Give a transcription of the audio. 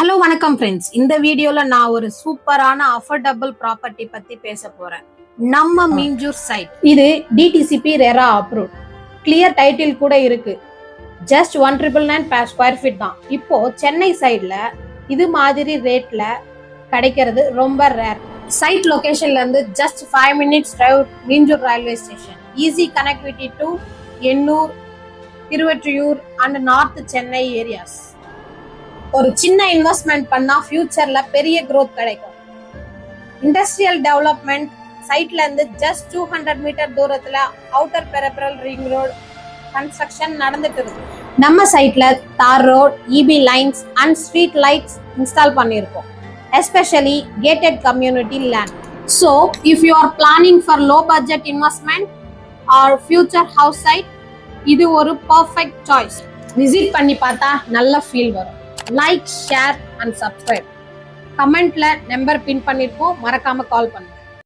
Hello வணக்கம் friends. இந்த வீடியோல நான் ஒரு சூப்பரான அஃபோர்டபுள் ப்ராப்பர்ட்டி பத்தி பேச போறேன். நம்ம மீஞ்சூர் சைட். இது DTCP RERA approved. Clear title கூட இருக்கு. ஜஸ்ட் 1,999 per ஸ்கொயர் ஃபீட் தான். இப்போ சென்னை சைட்ல இது மாதிரி ரேட்ல கிடைக்கிறது ரொம்ப ரேர். சைட் லொகேஷன்ல இருந்து just 5 minutes drive Minjur railway station. Easy connectivity to Ennore, Thiruvottiyur and north Chennai areas. ஒரு சின்ன இன்வெஸ்ட்மெண்ட் பண்ணா ஃபியூச்சர்ல பெரிய growth கிடைக்கும். இண்டஸ்ட்ரியல் டெவலப்மெண்ட் சைட்ல இருந்து ஜஸ்ட் 200 மீட்டர் தூரத்துல outer peripheral ring road construction நடந்துட்டு இருக்கு. நம்ம சைட்ல tar road, EB lines and street lights install பண்ணியிருக்கோம். Especially gated community land. So if you are planning for low budget investment or future house site, இது ஒரு perfect choice. Visit பண்ணி பார்த்தா நல்ல ஃபீல் வரும். Like, share and subscribe. கமெண்ட்ல number பின் பண்ணிருப்போம், மறக்காம கால் பண்ணுங்க.